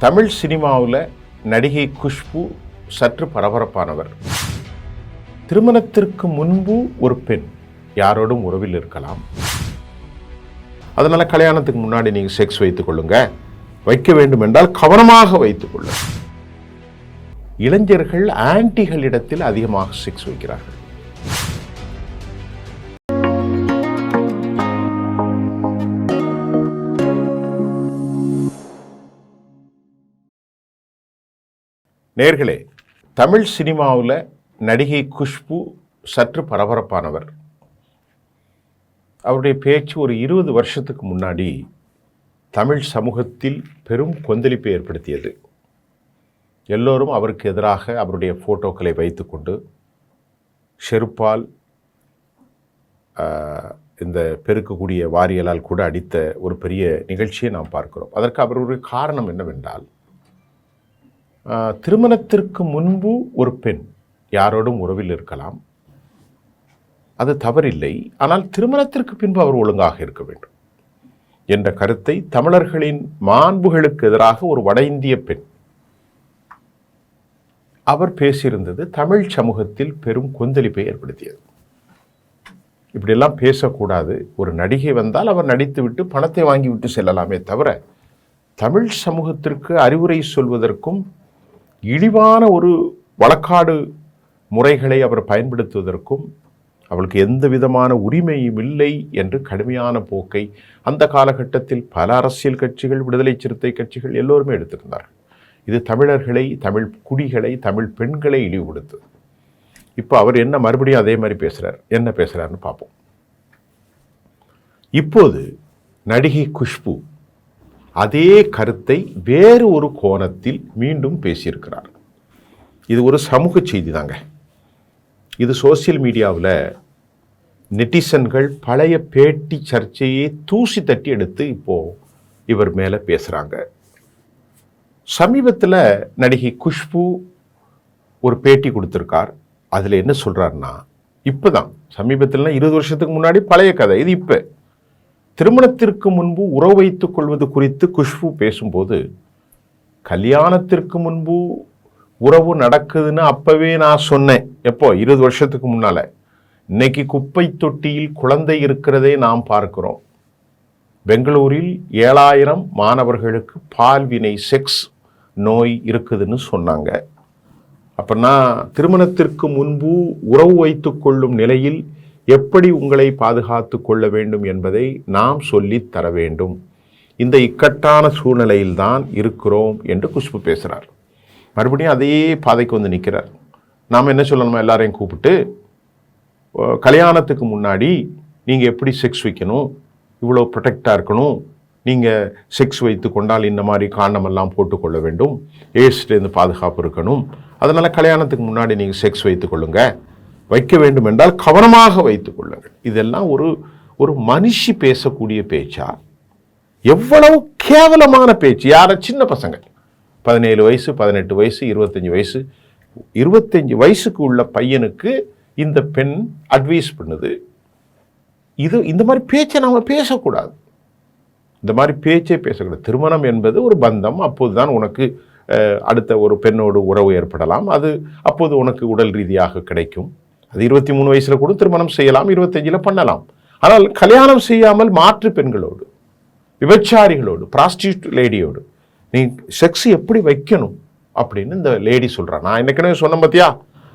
தமிழ் சினிமாவில் நடிகை குஷ்பு சற்று பரபரப்பானவர். திருமணத்திற்கு முன்பு ஒரு பெண் யாரோடும் உறவில் இருக்கலாம், அதனால கல்யாணத்துக்கு முன்னாடி நீங்கள் செக்ஸ் வைத்துக் கொள்ளுங்க, வைக்க வேண்டும் என்றால் கவனமாக வைத்துக் கொள்ளுங்க. இளைஞர்கள் ஆன்டிகளிடத்தில் அதிகமாக செக்ஸ் வைக்கிறார்கள். நேர்களே, தமிழ் சினிமாவில் நடிகை குஷ்பு சற்று பரபரப்பானவர். அவருடைய பேச்சு ஒரு 20 வருஷத்துக்கு முன்னாடி தமிழ் சமூகத்தில் பெரும் கொந்தளிப்பை ஏற்படுத்தியது. எல்லோரும் அவருக்கு எதிராக அவருடைய ஃபோட்டோக்களை வைத்துக்கொண்டு செருப்பால் இந்த பெருக்கக்கூடிய வாரியலால் கூட அடித்த ஒரு பெரிய நிகழ்ச்சியை நாம் பார்க்கிறோம். அதற்கு அவருடைய காரணம் என்னவென்றால், திருமணத்திற்கு முன்பு ஒரு பெண் யாரோடும் உறவில் இருக்கலாம், அது தவறில்லை, ஆனால் திருமணத்திற்கு பின்பு அவர் ஒழுங்காக இருக்க வேண்டும் என்ற கருத்தை தமிழர்களின் மாண்புகளுக்கு எதிராக ஒரு வட இந்திய பெண் அவர் பேசியிருந்தது தமிழ் சமூகத்தில் பெரும் கொந்தளிப்பை ஏற்படுத்தியது. இப்படியெல்லாம் பேசக்கூடாது. ஒரு நடிகை வந்தால் அவர் நடித்துவிட்டு பணத்தை வாங்கிவிட்டு செல்லலாமே தவிர, தமிழ் சமூகத்திற்கு அறிவுரை சொல்வதற்கும் இழிவான ஒரு வழக்காடு முறைகளை அவர் பயன்படுத்துவதற்கும் அவளுக்கு எந்த விதமான உரிமையும் இல்லை என்று கடுமையான போக்கை அந்த காலகட்டத்தில் பல அரசியல் கட்சிகள், விடுதலை சிறுத்தை கட்சிகள் எல்லோருமே எடுத்திருந்தார்கள். இது தமிழர்களை, தமிழ் குடிகளை, தமிழ் பெண்களை இழிவுபடுத்துது. இப்போ அவர் என்ன மறுபடியும் அதே மாதிரி பேசுகிறார். என்ன பேசுகிறாருன்னு பார்ப்போம். இப்போது நடிகை குஷ்பு அதே கருத்தை வேறு ஒரு கோணத்தில் மீண்டும் பேசியிருக்கிறார். இது ஒரு சமூக செய்தி தாங்க. இது சோசியல் மீடியாவில் நெட்டிசன்கள் பழைய பேட்டி சர்ச்சையை தூசி தட்டி எடுத்து இப்போது இவர் மேலே பேசுகிறாங்க. சமீபத்தில் நடிகை குஷ்பு ஒரு பேட்டி கொடுத்துருக்கார். அதில் என்ன சொல்கிறாருன்னா, இப்போ தான் சமீபத்தில் 20 வருஷத்துக்கு முன்னாடி பழைய கதை இது. இப்போ திருமணத்திற்கு முன்பு உறவு வைத்துக் கொள்வது குறித்து குஷ்பு பேசும்போது, கல்யாணத்திற்கு முன்பு உறவு நடக்குதுன்னு அப்பவே நான் சொன்னேன். எப்போ? 20 வருஷத்துக்கு முன்னால. இன்னைக்கு குப்பை தொட்டியில் குழந்தை இருக்கிறதே நாம் பார்க்கிறோம். பெங்களூரில் 7000 மாணவர்களுக்கு பால்வினை செக்ஸ் நோய் இருக்குதுன்னு சொன்னாங்க. அப்பனா திருமணத்திற்கு முன்பு உறவு வைத்துக் கொள்ளும் நிலையில் எப்படி உங்களை பாதுகாத்து கொள்ள வேண்டும் என்பதை நாம் சொல்லித் தர வேண்டும். இந்த இக்கட்டான சூழ்நிலையில்தான் இருக்கிறோம் என்று குஷ்பு பேசுகிறார். மறுபடியும் அதே பாதைக்கு வந்து நிற்கிறார். நாம் என்ன சொல்லணுமா, எல்லாரையும் கூப்பிட்டு கல்யாணத்துக்கு முன்னாடி நீங்கள் எப்படி செக்ஸ் வைக்கணும், இவ்வளோ ப்ரொடெக்டாக இருக்கணும், நீங்கள் செக்ஸ் வைத்து கொண்டால் இந்த மாதிரி காண்டமெல்லாம் போட்டுக்கொள்ள வேண்டும், எய்ட்ஸ்லேருந்து பாதுகாப்பு இருக்கணும், அதனால் கல்யாணத்துக்கு முன்னாடி நீங்கள் செக்ஸ் வைத்து கொள்ளுங்க, வைக்க வேண்டும் என்றால் கவனமாக வைத்துக் கொள்ளுங்கள். இதெல்லாம் ஒரு மனுஷி பேசக்கூடிய பேச்சா? எவ்வளவு கேவலமான பேச்சு! யார சின்ன பசங்க 17 வயசு, 18 வயசு, 25 வயசு, 25 வயசுக்கு உள்ள பையனுக்கு இந்த பெண் அட்வைஸ் பண்ணுது. இந்த மாதிரி பேச்சை நாம் பேசக்கூடாது. இந்த மாதிரி பேச்சே பேசக்கூடாது. திருமணம் என்பது ஒரு பந்தம். அப்போதுதான் உனக்கு அடுத்த ஒரு பெண்ணோடு உறவு ஏற்படலாம். அது அப்போது உனக்கு உடல் ரீதியாக கிடைக்கும். அது 23 வயசுல கூட திருமணம் செய்யலாம், 25 பண்ணலாம். ஆனால் கல்யாணம் செய்யாமல் மாற்று பெண்களோடு, விபச்சாரிகளோடு, ப்ராஸ்டியூட் லேடியோடு நீ செக்ஸ் எப்படி வைக்கணும் அப்படின்னு இந்த லேடி சொல்கிறான். நான் என்னைக்குனே சொன்ன பார்த்தியா,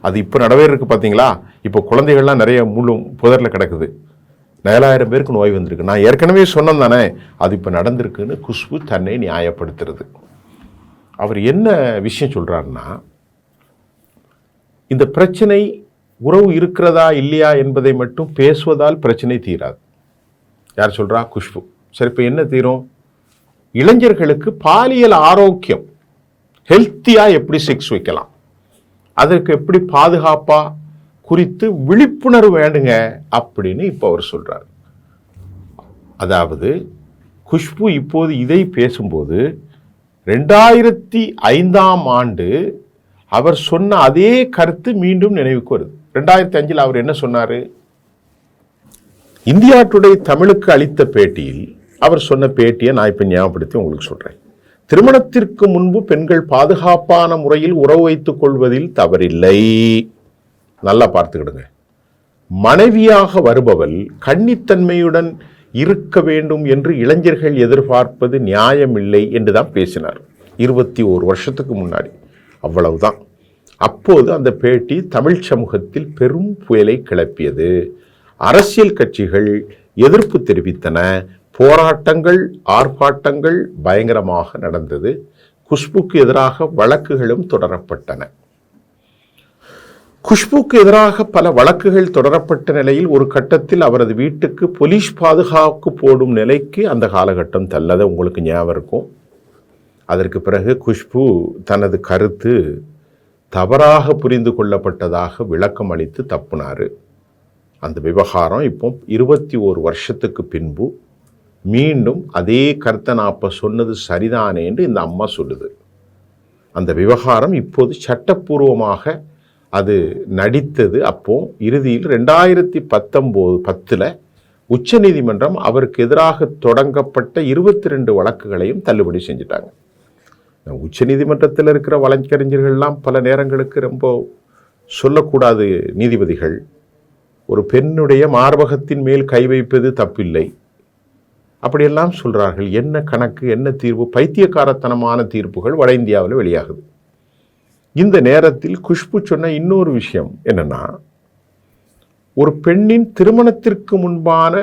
அது இப்போ நடவேருக்கு பார்த்தீங்களா? இப்போ குழந்தைகள்லாம் நிறைய முழு புதரில் கிடக்குது. 7000 பேருக்கு நோய் வந்திருக்கு. நான் ஏற்கனவே சொன்னேன் தானே, அது இப்போ நடந்திருக்குன்னு குஷ்பு தன்னை நியாயப்படுத்துறது. அவர் என்ன விஷயம் சொல்கிறாருன்னா, இந்த பிரச்சனை உறவு இருக்கிறதா இல்லையா என்பதை மட்டும் பேசுவதால் பிரச்சனை தீராது. யார் சொல்கிறா? குஷ்பு. சரி, இப்போ என்ன தீரும்? இளைஞர்களுக்கு பாலியல் ஆரோக்கியம், ஹெல்த்தியாக எப்படி செக்ஸ் வைக்கலாம், அதற்கு எப்படி பாதுகாப்பாக குறித்து விழிப்புணர்வு வேண்டுங்க அப்படின்னு இப்போ அவர் சொல்கிறார். அதாவது குஷ்பு இப்போது இதை பேசும்போது 2005ஆம் ஆண்டு அவர் சொன்ன அதே கருத்து மீண்டும் நினைவுக்கு வருது. 2005 அவர் என்ன சொன்னார்? இந்தியா டுடே தமிழுக்கு அளித்த பேட்டியில் அவர் சொன்ன பேட்டியை நான் இப்போ ஞாபகப்படுத்தி உங்களுக்கு சொல்கிறேன். திருமணத்திற்கு முன்பு பெண்கள் பாதுகாப்பான முறையில் உறவு வைத்துக் கொள்வதில் தவறில்லை. நல்லா பார்த்துக்கிடுங்க. மனைவியாக வருபவள் கன்னித்தன்மையுடன் இருக்க வேண்டும் என்று இளைஞர்கள் எதிர்பார்ப்பது நியாயமில்லை என்றுதான் பேசினார் 21 வருஷத்துக்கு முன்னாடி. அவ்வளவுதான். அப்போது அந்த பேட்டி தமிழ் சமூகத்தில் பெரும் புயலை கிளப்பியது. அரசியல் கட்சிகள் எதிர்ப்பு தெரிவித்தன. போராட்டங்கள், ஆர்ப்பாட்டங்கள் பயங்கரமாக நடந்தது. குஷ்புக்கு எதிராக வழக்குகளும் தொடரப்பட்டன. குஷ்புக்கு எதிராக பல வழக்குகள் தொடரப்பட்ட நிலையில் ஒரு கட்டத்தில் அவரது வீட்டுக்கு போலீஸ் பாதுகாப்பு போடும் நிலைக்கு அந்த காலகட்டம் தள்ளதை உங்களுக்கு ஞாபகம் இருக்கும். அதற்கு பிறகு குஷ்பு தனது கருத்து தவறாக புரிந்து கொள்ளப்பட்டதாக விளக்கம் அளித்து தப்புனாரு. அந்த விவகாரம் இப்போ 21 வருஷத்துக்கு பின்பு மீண்டும் அதே கருத்தை நான் அப்போ சொன்னது சரிதானே என்று இந்த அம்மா சொல்லுது. அந்த விவகாரம் இப்போது சட்டப்பூர்வமாக அது நடித்தது. அப்போ இறுதியில் 2019 உச்ச நீதிமன்றம் அவருக்கு எதிராக தொடங்கப்பட்ட 22 வழக்குகளையும் தள்ளுபடி செஞ்சிட்டாங்க. உச்ச நீதிமன்றத்தில் இருக்கிற வழக்கறிஞர்கள்லாம் பல நேரங்களுக்கு ரொம்ப சொல்லக்கூடாது நீதிபதிகள். ஒரு பெண்ணுடைய மார்பகத்தின் மேல் கை வைப்பது தப்பில்லை அப்படியெல்லாம் சொல்றார்கள். என்ன கணக்கு, என்ன தீர்வு? பைத்தியக்காரத்தனமான தீர்ப்புகள் வட இந்தியாவில் வெளியாகுது. இந்த நேரத்தில் குஷ்பு சொன்ன இன்னொரு விஷயம் என்னன்னா, ஒரு பெண்ணின் திருமணத்திற்கு முன்பான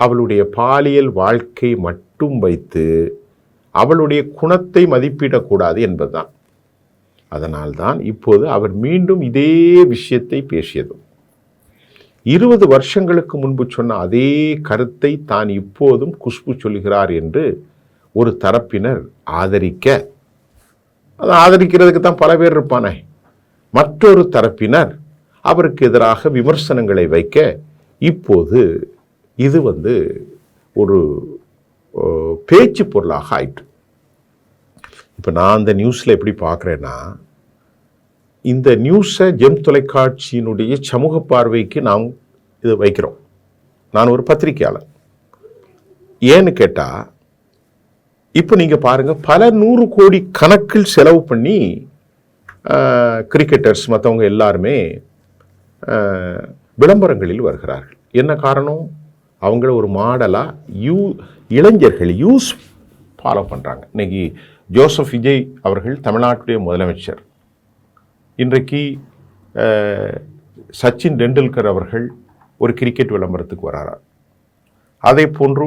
அவளுடைய பாலியல் வாழ்க்கை மட்டும் வைத்து அவளுடைய குணத்தை மதிப்பிடக்கூடாது என்பதுதான். அதனால்தான் இப்போது அவர் மீண்டும் இதே விஷயத்தை பேசியதும் 20 வருஷங்களுக்கு முன்பு சொன்ன அதே கருத்தை தான் இப்போதும் குஷ்பு சொல்கிறார் என்று ஒரு தரப்பினர் ஆதரிக்க, அதை ஆதரிக்கிறதுக்கு தான் பல பேர் இருப்பானே. மற்றொரு தரப்பினர் அவருக்கு எதிராக விமர்சனங்களை வைக்க இப்போது இது ஒரு பேச்சு பொருளாக ஆயிற்று. இப்போ நான் அந்த நியூஸில் எப்படி பார்க்குறேன்னா, இந்த நியூஸை ஜெம் தொலைக்காட்சியினுடைய சமூக பார்வைக்கு நாம் இது வைக்கிறோம். நான் ஒரு பத்திரிகையாளர். ஏன்னு கேட்டால், இப்போ நீங்கள் பாருங்கள், பல 100 கோடி கணக்கில் செலவு பண்ணி கிரிக்கெட்டர்ஸ் மற்றவங்க எல்லாருமே விளம்பரங்களில் வருகிறார்கள். என்ன காரணம்? அவங்கள ஒரு மாடலாக இளைஞர்கள் யூஸ் ஃபாலோ பண்ணுறாங்க. இன்னைக்கு ஜோசப் விஜய் அவர்கள் தமிழ்நாட்டுடைய முதலமைச்சர். இன்றைக்கு சச்சின் டெண்டுல்கர் அவர்கள் ஒரு கிரிக்கெட் விளம்பரத்துக்கு வரார். அதே போன்று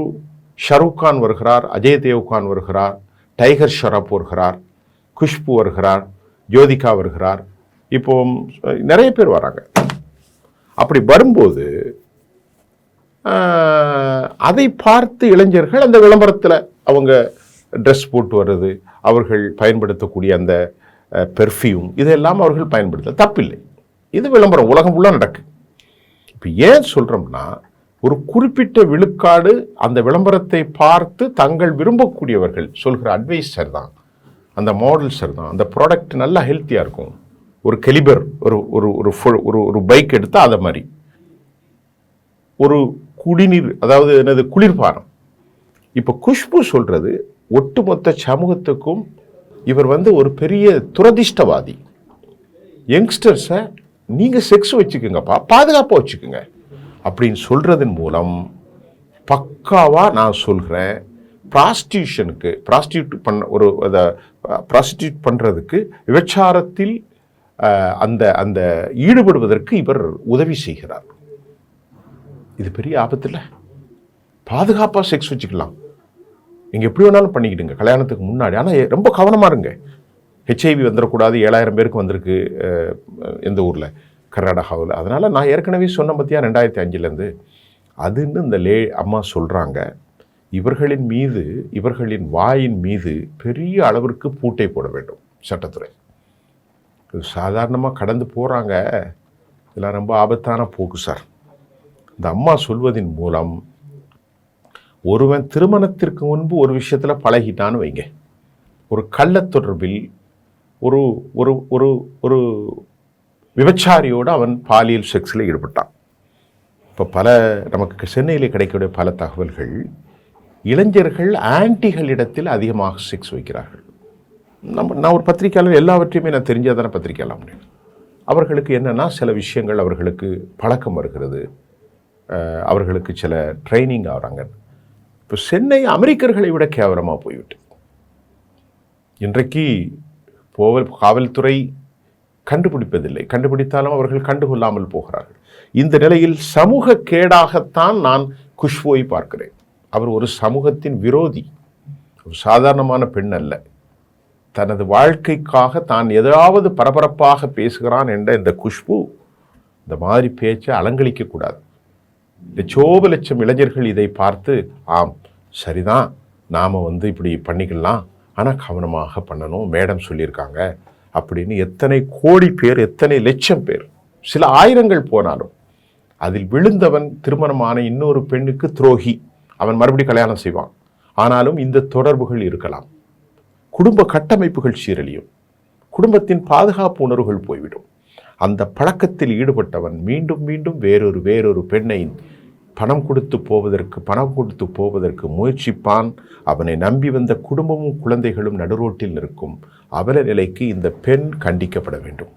ஷாருக் கான் வருகிறார், அஜய் தேவ்கான் வருகிறார், டைகர் ஷராப் வருகிறார், குஷ்பு வருகிறார், ஜோதிகா வருகிறார். இப்போ நிறைய பேர் வராங்க. அப்படி வரும்போது அதை பார்த்து இளைஞர்கள் அந்த விளம்பரத்தில் அவங்க ட்ரெஸ் போட்டு வர்றது, அவர்கள் பயன்படுத்தக்கூடிய அந்த பெர்ஃப்யூம், இதெல்லாம் அவர்கள் பயன்படுத்த தப்பில்லை. இது விளம்பரம் உலகம் ஃபுல்லாக நடக்கு. இப்போ ஏன் சொல்கிறோம்னா, ஒரு குறிப்பிட்ட விழுக்காடு அந்த விளம்பரத்தை பார்த்து தங்கள் விரும்பக்கூடியவர்கள் சொல்கிற அட்வைஸ் சார் தான், அந்த மாடல் சார் தான், அந்த ப்ராடக்ட் நல்லா ஹெல்த்தியாக இருக்கும். ஒரு கெலிபர் ஒரு பைக் எடுத்தால் அதை மாதிரி ஒரு குடிநீர், அதாவது என்னது, குளிர்பானம். இப்போ குஷ்பு சொல்கிறது ஒட்டுமொத்த சமூகத்துக்கும் இவர் ஒரு பெரிய துரதிஷ்டவாதி. யங்ஸ்டர்ஸை நீங்கள் செக்ஸ் வச்சுக்கோங்கப்பா, பாதுகாப்பாக வச்சுக்கோங்க அப்படின்னு சொல்கிறதன் மூலம் பக்காவாக நான் சொல்கிறேன், ப்ராஸ்டியூட் பண்ணுறதுக்கு, விபச்சாரத்தில் அந்த ஈடுபடுவதற்கு இவர் உதவி செய்கிறார். இது பெரிய ஆபத்தில். பாதுகாப்பாக செக்ஸ் வச்சுக்கலாம், நீங்கள் எப்படி வேணாலும் பண்ணிக்கிடுங்க கல்யாணத்துக்கு முன்னாடி. ஆனால் ரொம்ப கவனமாக இருங்க. ஹெச்ஐவி வந்துடக்கூடாது. 7000 பேருக்கு வந்திருக்கு எந்த ஊரில், கர்நாடகாவில். அதனால் நான் ஏற்கனவே சொன்ன பற்றியா 2005 அதுன்னு இந்த அம்மா சொல்கிறாங்க. இவர்களின் மீது, இவர்களின் வாயின் மீது பெரிய அளவிற்கு பூட்டை போட வேண்டும் சட்டத்துறை. இது சாதாரணமாக கடந்து போகிறாங்க. இதெல்லாம் ரொம்ப ஆபத்தான போக்கு சார். இந்த அம்மா சொல்வதின் மூலம் ஒருவன் திருமணத்திற்கு முன்பு ஒரு விஷயத்தில் பழகிட்டான்னு வைங்க, ஒரு கள்ளத் தொடர்பில் ஒரு ஒரு ஒரு ஒரு விபச்சாரியோடு அவன் பாலியல் செக்ஸில் ஈடுபட்டான். இப்போ நமக்கு சென்னையில் கிடைக்கக்கூடிய பல தகவல்கள், இளைஞர்கள் ஆன்டிகளிடத்தில் அதிகமாக செக்ஸ் வைக்கிறார்கள். நான் ஒரு பத்திரிக்கையாளர், எல்லாவற்றையுமே நான் தெரிஞ்சால் தானே பத்திரிக்கையாளர் முடியும். அவர்களுக்கு என்னென்னா சில விஷயங்கள் அவர்களுக்கு பழக்கம் வருகிறது, அவர்களுக்கு சில ட்ரைனிங் ஆகிறாங்க. இப்போ சென்னை அமெரிக்கர்களை விட கேவலமாக போய்விட்டு இன்றைக்கு காவல்துறை கண்டுபிடிப்பதில்லை, கண்டுபிடித்தாலும் அவர்கள் கண்டுகொள்ளாமல் போகிறார்கள். இந்த நிலையில் சமூக கேடாகத்தான் நான் குஷ்புவை பார்க்கிறேன். அவர் ஒரு சமூகத்தின் விரோதி, ஒரு சாதாரணமான பெண் அல்ல. தனது வாழ்க்கைக்காக தான் ஏதாவது பரபரப்பாக பேசுகிறான் என்ற இந்த குஷ்பு இந்த மாதிரி பேச்சை அலங்கழிக்கக்கூடாது. லட்சோபலட்சம் இளைஞர்கள் இதை பார்த்து ஆம் சரிதான், நாம் இப்படி பண்ணிக்கலாம், ஆனால் கவனமாக பண்ணணும், மேடம் சொல்லியிருக்காங்க அப்படின்னு எத்தனை கோடி பேர், எத்தனை லட்சம் பேர், சில ஆயிரங்கள் போனாலும் அதில் விழுந்தவன் திருமணமான இன்னொரு பெண்ணுக்கு துரோகி, அவன் மறுபடியும் கல்யாணம் செய்வான். ஆனாலும் இந்த தொடர்புகள் இருக்கலாம், குடும்ப கட்டமைப்புகள் சீரழியும், குடும்பத்தின் பாதுகாப்பு உணர்வுகள் போய்விடும். அந்த பழக்கத்தில் ஈடுபட்டவன் மீண்டும் மீண்டும் வேறொரு பெண்ணை பணம் கொடுத்து போவதற்கு முயற்சிப்பான். அவனை நம்பி வந்த குடும்பமும் குழந்தைகளும் நடுரோட்டில் நிற்கும் அவல நிலைக்கு இந்த பெண் கண்டிக்கப்பட வேண்டும்.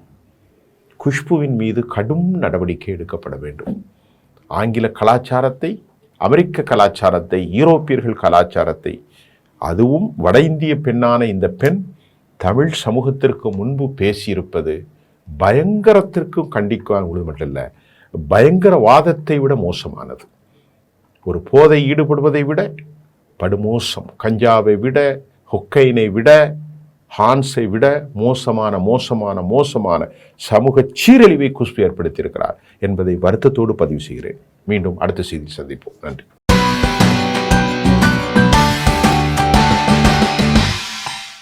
குஷ்புவின் மீது கடும் நடவடிக்கை எடுக்கப்பட வேண்டும். ஆங்கில கலாச்சாரத்தை, அமெரிக்க கலாச்சாரத்தை, ஈரோப்பியர்கள் கலாச்சாரத்தை, அதுவும் வட இந்திய பெண்ணான இந்த பெண் தமிழ் சமூகத்திற்கு முன்பு பேசியிருப்பது பயங்கரத்திற்கும் கண்டிக்காது மட்டும் இல்லை, பயங்கரவாதத்தை விட மோசமானது. ஒரு போதை ஈடுபடுவதை விட படுமோசம், கஞ்சாவை விட, ஹொக்கைனை விட, ஹான்ஸை விட மோசமான சமூக சீரழிவை குஷ்பு ஏற்படுத்தியிருக்கிறார் என்பதை வருத்தத்தோடு பதிவு செய்கிறேன். மீண்டும் அடுத்த செய்தியில் சந்திப்போம். நன்றி.